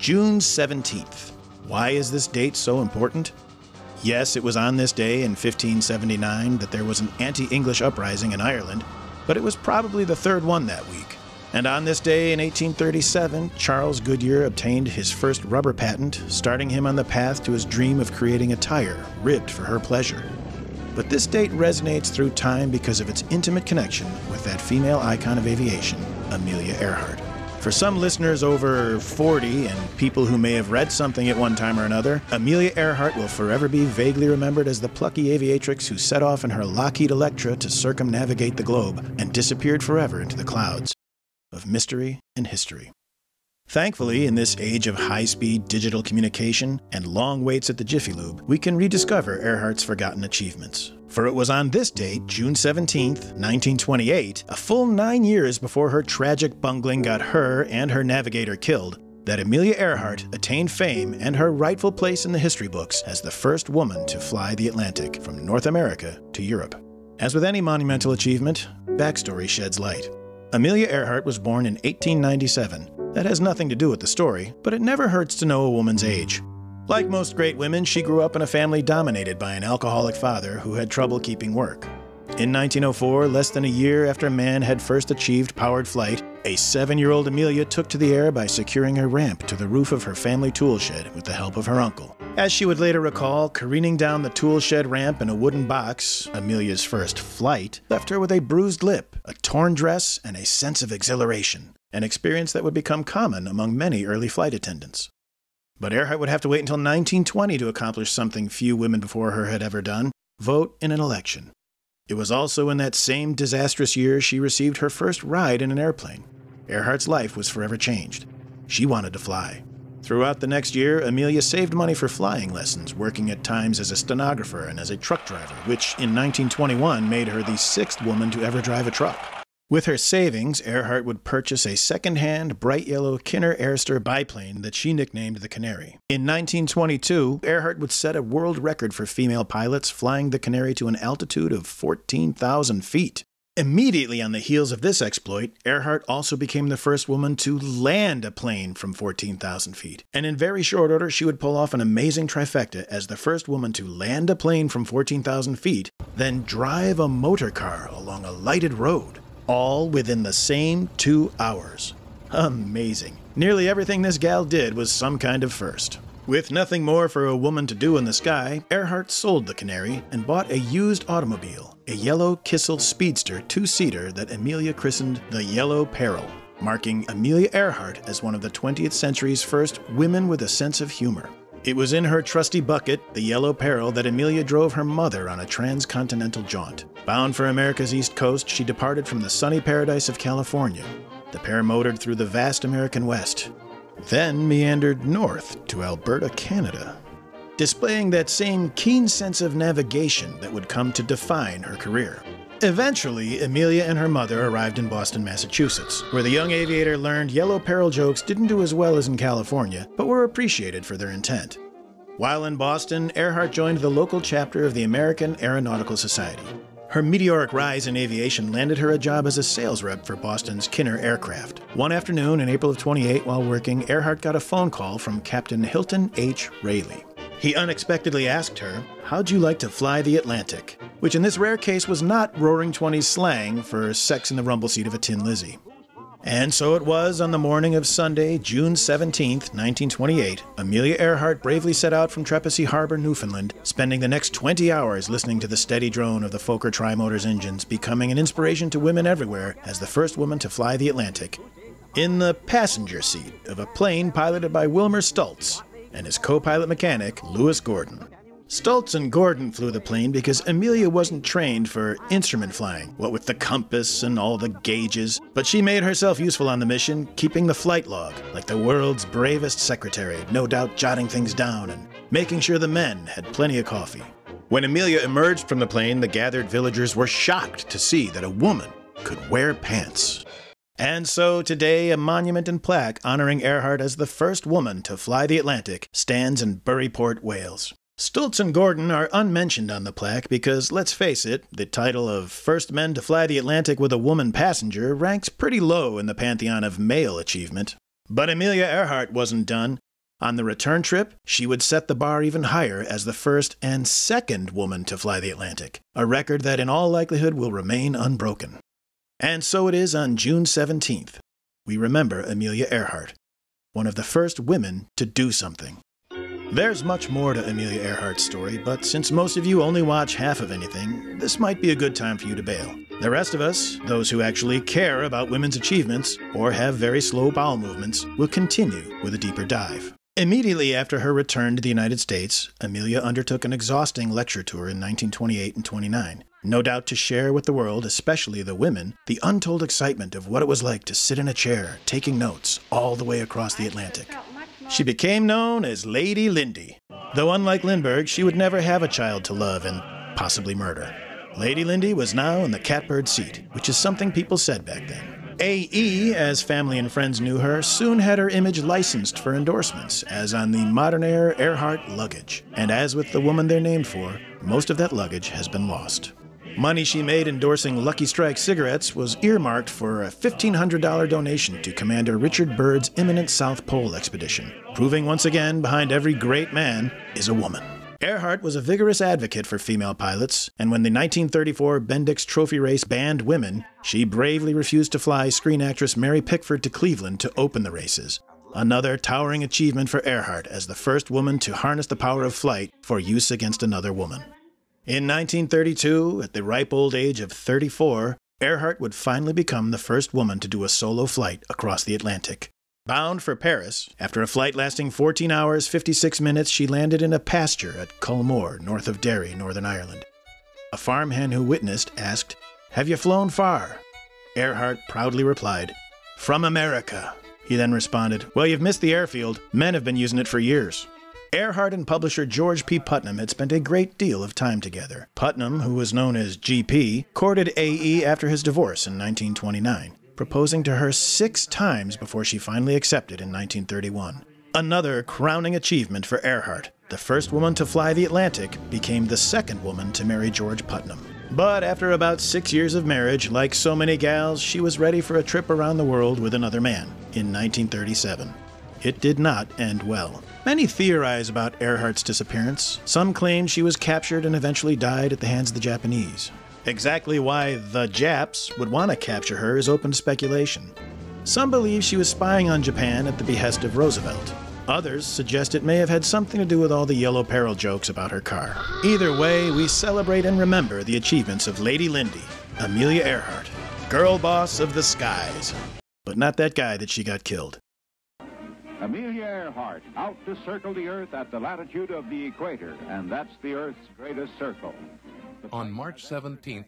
June 17th. Why is this date so important? Yes, it was on this day in 1579 that there was an anti-English uprising in Ireland, but it was probably the third one that week. And on this day in 1837, Charles Goodyear obtained his first rubber patent, starting him on the path to his dream of creating a tire ribbed for her pleasure. But this date resonates through time because of its intimate connection with that female icon of aviation, Amelia Earhart. For some listeners over 40 and people who may have read something at one time or another, Amelia Earhart will forever be vaguely remembered as the plucky aviatrix who set off in her Lockheed Electra to circumnavigate the globe and disappeared forever into the clouds of mystery and history. Thankfully, in this age of high-speed digital communication and long waits at the Jiffy Lube, we can rediscover Earhart's forgotten achievements. For it was on this date, June 17th, 1928, a full 9 years before her tragic bungling got her and her navigator killed, that Amelia Earhart attained fame and her rightful place in the history books as the first woman to fly the Atlantic from North America to Europe. As with any monumental achievement, backstory sheds light. Amelia Earhart was born in 1897. That has nothing to do with the story, but it never hurts to know a woman's age. Like most great women, she grew up in a family dominated by an alcoholic father who had trouble keeping work. In 1904, less than a year after man had first achieved powered flight, a 7-year-old Amelia took to the air by securing a ramp to the roof of her family tool shed with the help of her uncle. As she would later recall, careening down the tool shed ramp in a wooden box, Amelia's first flight, left her with a bruised lip, a torn dress, and a sense of exhilaration, an experience that would become common among many early flight attendants. But Earhart would have to wait until 1920 to accomplish something few women before her had ever done: vote in an election. It was also in that same disastrous year she received her first ride in an airplane. Earhart's life was forever changed. She wanted to fly. Throughout the next year, Amelia saved money for flying lessons, working at times as a stenographer and as a truck driver, which in 1921 made her the 6th woman to ever drive a truck. With her savings, Earhart would purchase a second-hand, bright yellow Kinner Airster biplane that she nicknamed the Canary. In 1922, Earhart would set a world record for female pilots, flying the Canary to an altitude of 14,000 feet. Immediately on the heels of this exploit, Earhart also became the first woman to land a plane from 14,000 feet. And in very short order, she would pull off an amazing trifecta as the first woman to land a plane from 14,000 feet, then drive a motor car along a lighted road. All within the same 2 hours. Amazing. Nearly everything this gal did was some kind of first. With nothing more for a woman to do in the sky, Earhart sold the Canary and bought a used automobile, a yellow Kissel Speedster 2-seater that Amelia christened the Yellow Peril, marking Amelia Earhart as one of the 20th century's first women with a sense of humor. It was in her trusty bucket, the Yellow Peril, that Amelia drove her mother on a transcontinental jaunt. Bound for America's East Coast, she departed from the sunny paradise of California. The pair motored through the vast American West, then meandered north to Alberta, Canada, displaying that same keen sense of navigation that would come to define her career. Eventually, Amelia and her mother arrived in Boston, Massachusetts, where the young aviator learned Yellow Peril jokes didn't do as well as in California, but were appreciated for their intent. While in Boston, Earhart joined the local chapter of the American Aeronautical Society. Her meteoric rise in aviation landed her a job as a sales rep for Boston's Kinner Aircraft. One afternoon in April of '28, while working, Earhart got a phone call from Captain Hilton H. Rayleigh. He unexpectedly asked her, "How'd you like to fly the Atlantic?" Which in this rare case was not Roaring Twenties slang for sex in the rumble seat of a Tin Lizzie. And so it was on the morning of Sunday, June 17th, 1928, Amelia Earhart bravely set out from Trepassey Harbor, Newfoundland, spending the next 20 hours listening to the steady drone of the Fokker Tri-Motors engines, becoming an inspiration to women everywhere as the first woman to fly the Atlantic, in the passenger seat of a plane piloted by Wilmer Stultz and his co-pilot mechanic, Lewis Gordon. Stultz and Gordon flew the plane because Amelia wasn't trained for instrument flying, what with the compass and all the gauges, but she made herself useful on the mission, keeping the flight log, like the world's bravest secretary, no doubt jotting things down and making sure the men had plenty of coffee. When Amelia emerged from the plane, the gathered villagers were shocked to see that a woman could wear pants. And so today, a monument and plaque honoring Earhart as the first woman to fly the Atlantic stands in Buryport, Wales. Stultz and Gordon are unmentioned on the plaque because, let's face it, the title of first men to fly the Atlantic with a woman passenger ranks pretty low in the pantheon of male achievement. But Amelia Earhart wasn't done. On the return trip, she would set the bar even higher as the first and second woman to fly the Atlantic, a record that in all likelihood will remain unbroken. And so it is on June 17th. We remember Amelia Earhart, one of the first women to do something. There's much more to Amelia Earhart's story, but since most of you only watch half of anything, this might be a good time for you to bail. The rest of us, those who actually care about women's achievements or have very slow bowel movements, will continue with a deeper dive. Immediately after her return to the United States, Amelia undertook an exhausting lecture tour in 1928 and 29, no doubt to share with the world, especially the women, the untold excitement of what it was like to sit in a chair, taking notes, all the way across the Atlantic. She became known as Lady Lindy, though unlike Lindbergh, she would never have a child to love and possibly murder. Lady Lindy was now in the catbird seat, which is something people said back then. A.E., as family and friends knew her, soon had her image licensed for endorsements, as on the modern-era Earhart luggage. And as with the woman they're named for, most of that luggage has been lost. Money she made endorsing Lucky Strike cigarettes was earmarked for a $1,500 donation to Commander Richard Byrd's imminent South Pole expedition, proving once again behind every great man is a woman. Earhart was a vigorous advocate for female pilots, and when the 1934 Bendix Trophy race banned women, she bravely refused to fly screen actress Mary Pickford to Cleveland to open the races. Another towering achievement for Earhart as the first woman to harness the power of flight for use against another woman. In 1932, at the ripe old age of 34, Earhart would finally become the first woman to do a solo flight across the Atlantic. Bound for Paris, after a flight lasting 14 hours, 56 minutes, she landed in a pasture at Culmore, north of Derry, Northern Ireland. A farm hen who witnessed asked, "Have you flown far?" Earhart proudly replied, "From America." He then responded, "Well, you've missed the airfield. Men have been using it for years." Earhart and publisher George P. Putnam had spent a great deal of time together. Putnam, who was known as GP, courted A.E. after his divorce in 1929, proposing to her 6 times before she finally accepted in 1931. Another crowning achievement for Earhart. The first woman to fly the Atlantic became the second woman to marry George Putnam. But after about 6 years of marriage, like so many gals, she was ready for a trip around the world with another man in 1937. It did not end well. Many theorize about Earhart's disappearance. Some claim she was captured and eventually died at the hands of the Japanese. Exactly why the Japs would want to capture her is open to speculation. Some believe she was spying on Japan at the behest of Roosevelt. Others suggest it may have had something to do with all the yellow peril jokes about her car. Either way, we celebrate and remember the achievements of Lady Lindy, Amelia Earhart, girl boss of the skies. But not that guy that she got killed. Amelia Earhart, out to circle the Earth at the latitude of the equator, and that's the Earth's greatest circle. On March 17,